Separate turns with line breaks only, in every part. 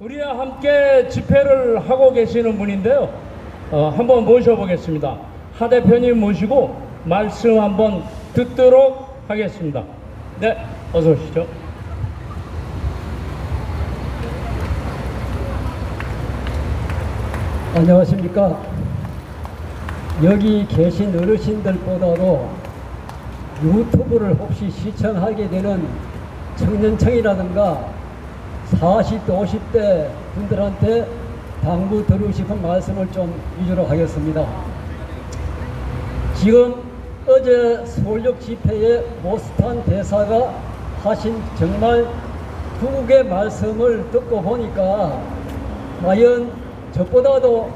우리와 함께 집회를 하고 계시는 분인데요. 한번 모셔보겠습니다. 하 대표님 모시고 말씀 한번 듣도록 하겠습니다. 네, 어서 오시죠.
안녕하십니까. 여기 계신 어르신들보다도 유튜브를 혹시 시청하게 되는 청년층이라든가 40대 50대 분들한테 당부 드리고 싶은 말씀을 좀 위주로 하겠습니다. 지금 어제 서울역 집회에 모스탄 대사가 하신 정말 국의 말씀을 듣고 보니까 과연 저보다도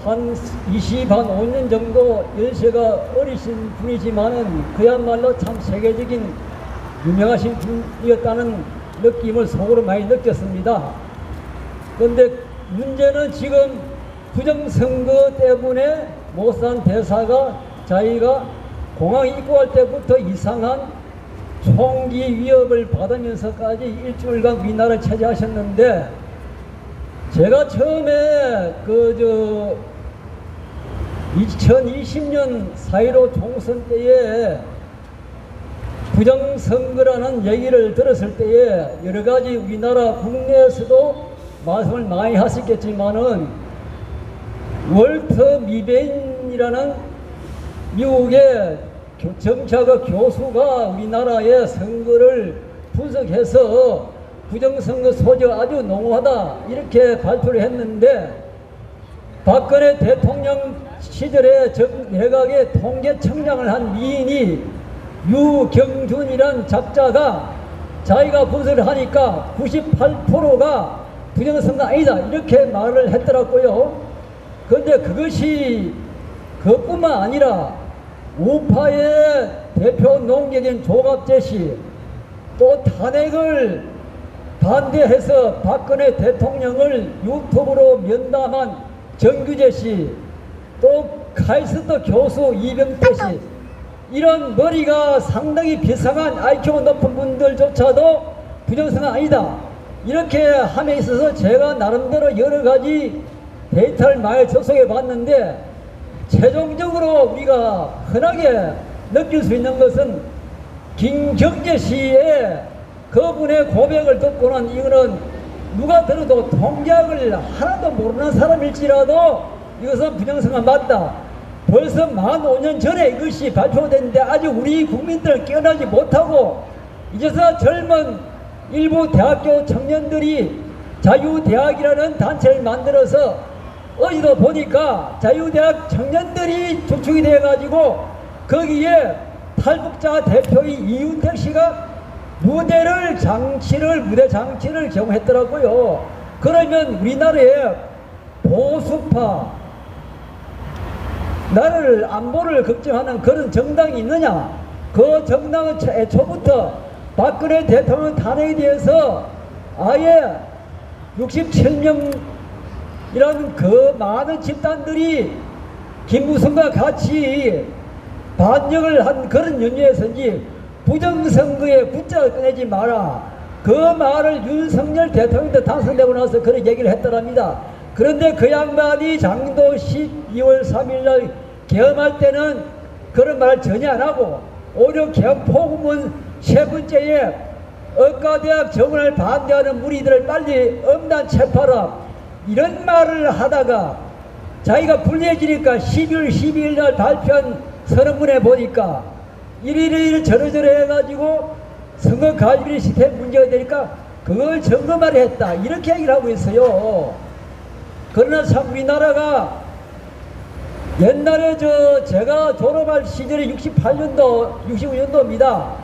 한 25년 정도 연세가 어리신 분이지만은 그야말로 참 세계적인 유명하신 분이었다는 느낌을 속으로 많이 느꼈습니다. 그런데 문제는 지금 부정선거 때문에 모스탄 대사가 자기가 공항 입국할 때부터 이상한 총기 위협을 받으면서까지 일주일간 우리나라를 차지하셨는데, 제가 처음에 2020년 4.15 총선 때에 부정선거라는 얘기를 들었을 때에 여러 가지 우리나라 국내에서도 말씀을 많이 하셨겠지만은 월터 미베인이라는 미국의 정치학과 교수가 우리나라의 선거를 분석해서 부정선거 소지가 아주 농후하다 이렇게 발표를 했는데, 박근혜 대통령 시절에 내각의 통계청장을 한 미인이 유경준이란 작자가 자기가 분석을 하니까 98%가 부정선거 아니다 이렇게 말을 했더라고요. 그런데 그것이 그것뿐만 아니라 우파의 대표 농객인 조갑재 씨, 또 탄핵을 반대해서 박근혜 대통령을 유튜브로 면담한 정규재 씨, 또 카이스트 교수 이병태 씨, 이런 머리가 상당히 비상한 IQ가 높은 분들조차도 부정선거 아니다 이렇게 함에 있어서 제가 나름대로 여러 가지 데이터를 많이 접속해 봤는데, 최종적으로 우리가 흔하게 느낄 수 있는 것은 김경재 씨의 그분의 고백을 듣고는 이거는 누가 들어도 통계학을 하나도 모르는 사람일지라도 이것은 부정선거 맞다. 벌써 15년 전에 이것이 발표됐는데 아직 우리 국민들은 깨어나지 못하고 이제서 젊은 일부 대학교 청년들이 자유대학이라는 단체를 만들어서 어제도 보니까 자유대학 청년들이 주축이 돼가지고 거기에 탈북자 대표인 이윤택 씨가 무대 장치를 제공했더라고요. 그러면 우리나라에 보수파 나라를 안보를 걱정하는 그런 정당이 있느냐? 그 정당은 애초부터 박근혜 대통령 탄핵에 대해서 아예 67명이라는 그 많은 집단들이 김무성과 같이 반역을 한 그런 연유에서인지 부정선거에 붙잡아 꺼내지 마라, 그 말을 윤석열 대통령도 당선되고 나서 그런 얘기를 했더랍니다. 그런데 그 양반이 작년도 12월 3일날 개엄할 때는 그런 말을 전혀 안 하고 오히려 개엄 포고문 세 번째에 의과대학 정원을 반대하는 무리들을 빨리 엄단 체포하라 이런 말을 하다가 자기가 불리해지니까 12월 12일날 발표한 선언문에 보니까 이리저리 저러저러 해가지고 선거 가입비 시스템 문제가 되니까 그걸 점검하려 했다 이렇게 얘기를 하고 있어요. 그러나 참 우리나라가 옛날에 제가 졸업할 시절이 68년도 65년도입니다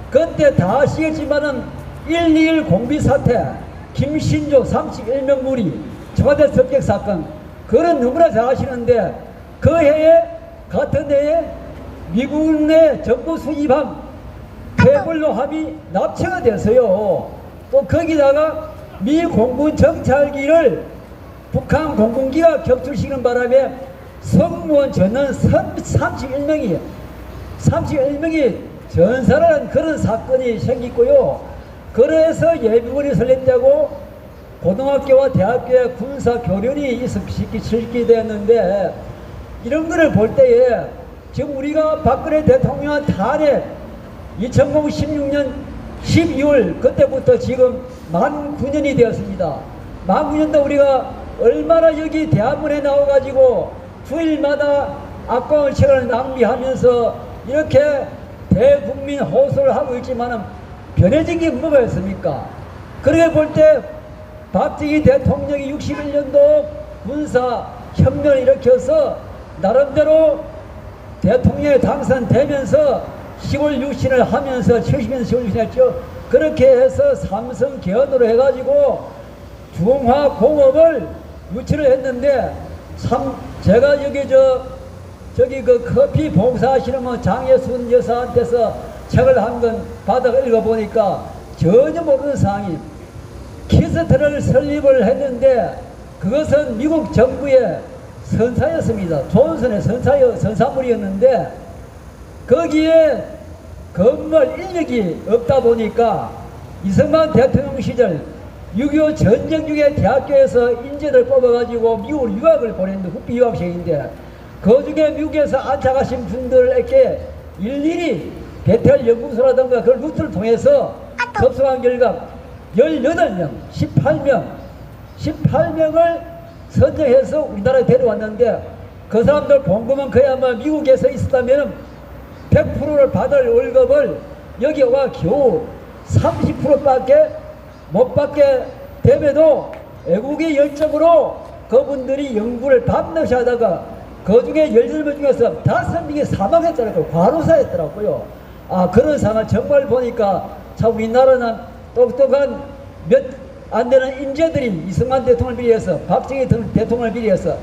그때 다 아시겠지만은 121 공비사태, 김신조 31명 무리, 청와대 습격 사건, 그런 너무나 잘 아시는데 그 해에 같은 해에 미국 내 정부 수입함 태블로 함이 납치가 됐어요. 또 거기다가 미 공군 정찰기를 북한 공군기가 격출시키는 바람에 승무원 전원 31명이 전사라는 그런 사건이 생기고요. 그래서 예비군이 설립되고 고등학교와 대학교에 군사 교련이 실기되었는데 이런 거를 볼 때에 지금 우리가 박근혜 대통령 탄핵 2016년 12월 그때부터 지금 만 9년이 되었습니다. 만 9년도 우리가 얼마나 여기 대학문에 나와가지고 주일마다 악광을 시간을 낭비하면서 이렇게 대국민 호소를 하고 있지만은 변해진 게 뭐가 있습니까? 그렇게 볼 때 박정희 대통령이 61년도 군사 혁명을 일으켜서 나름대로 대통령에 당선되면서 시골 유신을 하면서 70년 시골 유신했죠. 그렇게 해서 삼성 개헌으로 해가지고 중화공업을 유치를 했는데 참 제가 여기 저기 그 커피 봉사하시는 뭐 장예순 여사한테서 책을 한 권 받아 읽어보니까 전혀 모르는 상황이 키스트를 설립을 했는데 그것은 미국 정부의 선사였습니다. 존슨의 선사물이었는데 거기에 건물 인력이 없다 보니까 이승만 대통령 시절 6.25 전쟁 중에 대학교에서 인재들 뽑아가지고 미국으로 유학을 보냈는데 국비 유학생인데 그 중에 미국에서 안착하신 분들에게 일일이 베텔 연구소라든가 그 루트를 통해서 접수한 결과 18명, 18명을 선정해서 우리나라에 데려왔는데 그 사람들 봉급은 그야말로 미국에서 있었다면 100%를 받을 월급을 여기 와 겨우 30%밖에 못 받게 됨에도 애국의 열정으로 그분들이 연구를 밤낮이 하다가 그 중에 18명 중에서 5명이 사망했더라고요. 과로사였더라고요. 아, 그런 상황 정말 보니까 참 우리나라는 똑똑한 몇 안 되는 인재들이 이승만 대통령을 비리해서 박정희 대통령을 비리해서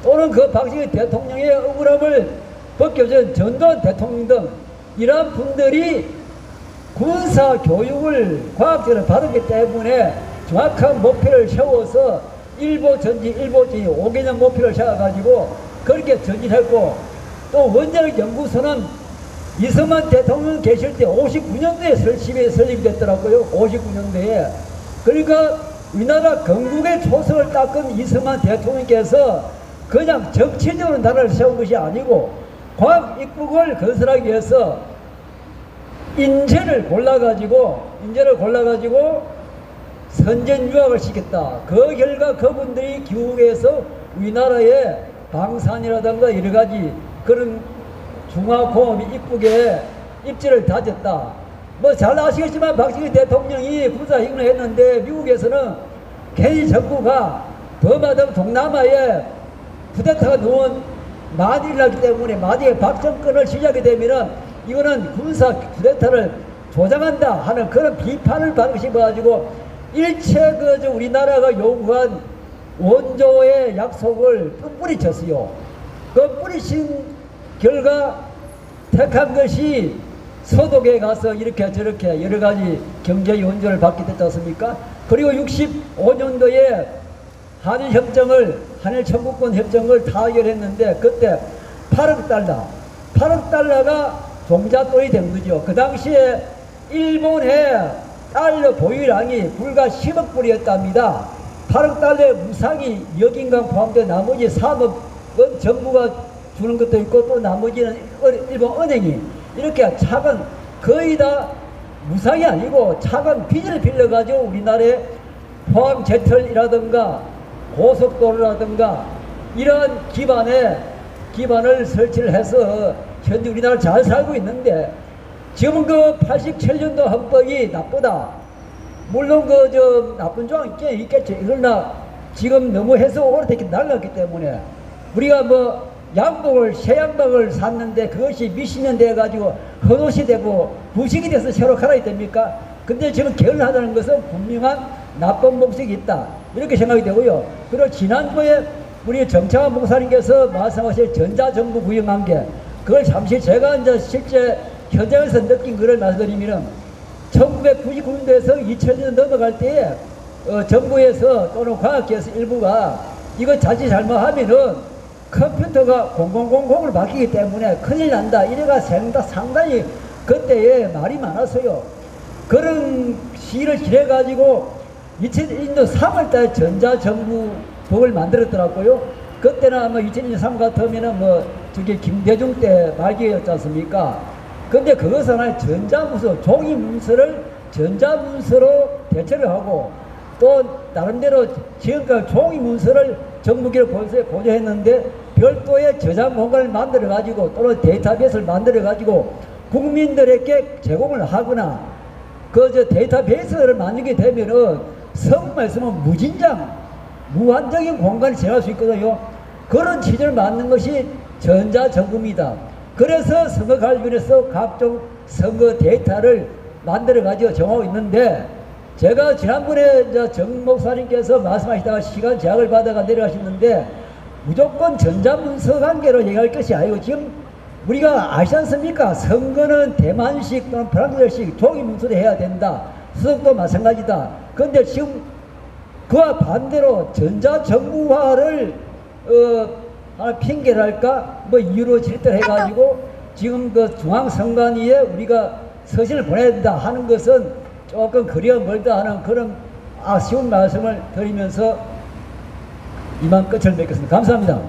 또는 그 박정희 대통령의 억울함을 벗겨준 전두환 대통령 등 이러한 분들이 군사 교육을 과학적으로 받았기 때문에 정확한 목표를 세워서 일보 전지 5개년 목표를 세워가지고 그렇게 전진했고 또 원자력 연구소는 이승만 대통령 계실 때 59년도에 설립됐더라고요. 59년도에. 그러니까 우리나라 건국의 초석을 닦은 이승만 대통령께서 그냥 정치적으로 나라를 세운 것이 아니고 과학 입국을 건설하기 위해서 인재를 골라가지고 선전 유학을 시켰다. 그 결과 그분들이 귀국해서 우리나라의 방산이라든가 여러 가지 그런 중화공업 입국에 입지를 다졌다. 뭐 잘 아시겠지만 박정희 대통령이 군사혁명을 했는데 미국에서는 괜히 정부가 버마등 동남아에 쿠데타가 누운 만일이 나기 때문에 만약에 박정권을 시작이 되면은 이거는 군사 쿠데타를 조장한다 하는 그런 비판을 받고 싶어가지고 일체 우리나라가 요구한 원조의 약속을 뿌리쳤어요. 그 뿌리친 결과 택한 것이 서독에 가서 이렇게 저렇게 여러 가지 경제 원조를 받게 됐지 않습니까? 그리고 65년도에 한일 청구권 협정을 타결했는데 그때 8억 달러가 종잣돈이 된 거죠. 그 당시에 일본의 달러 보유량이 불과 10억 불이었답니다. 8억 달러의 무상이 역인강 포함된 나머지 3억은 정부가 주는 것도 있고 또 나머지는 일본 은행이 이렇게 작은 거의 다 무상이 아니고 작은 빚을 빌려가지고 우리나라의 포항제철이라든가 고속도로라든가 이러한 기반을 설치를 해서 현재 우리나라를 잘 살고 있는데 지금 그 87년도 헌법이 나쁘다. 물론 나쁜 조항이 있겠죠. 그러나 지금 너무 해서 오래됐기 날랐기 때문에 우리가 새 양복을 샀는데 그것이 몇십 년 돼가지고 헛옷이 되고 부식이 돼서 새로 갈아야 됩니까? 근데 지금 개헌하다는 것은 분명한 나쁜 목적이 있다. 이렇게 생각이 되고요. 그리고 지난번에 우리 정창환 목사님께서 말씀하신 전자정부 구형한 게 그걸 잠시 제가 이제 실제 현장에서 느낀 것을 말씀드리면은 1999년도에서 2000년 넘어갈 때에 정부에서 또는 과학계에서 일부가 이거 자칫 잘못하면은 컴퓨터가 0000을 바뀌기 때문에 큰일 난다. 이래가 상당히 그때에 말이 많았어요. 그런 시를 지내가지고 2001년 3월달에 전자정부법을 만들었더라고요. 그때는 아마 2002년 3 같으면은 뭐 저게 김대중 때 말기였지 않습니까? 근데 그것은 하나의 전자문서, 종이문서를 전자문서로 대체를 하고 또 나름대로 지금까지 종이문서를 정부기를 보조했는데 별도의 저장 공간을 만들어 가지고 또는 데이터베이스를 만들어 가지고 국민들에게 제공을 하거나 그 저 데이터베이스를 만들게 되면은 성말 쓰면 무진장 무한적인 공간을 제어할 수 있거든요. 그런 취지를 만든 것이 전자정부입니다. 그래서 선거관리위원회에서 각종 선거 데이터를 만들어 가지고 정하고 있는데 제가 지난번에 정 목사님께서 말씀하시다가 시간 제약을 받아가 내려가셨는데 무조건 전자문서 관계로 얘기할 것이 아니고 지금 우리가 아시지 않습니까? 선거는 대만식 또는 프랑스식 종이문서로 해야 된다. 수석도 마찬가지다. 그런데 지금 그와 반대로 전자정부화를 하나 핑계를 할까? 뭐 이유로 질투를 해가지고 지금 그 중앙선관위에 우리가 서신을 보내야 된다 하는 것은 조금 거리가 멀다 하는 그런 아쉬운 말씀을 드리면서 이만 끝을 맺겠습니다. 감사합니다.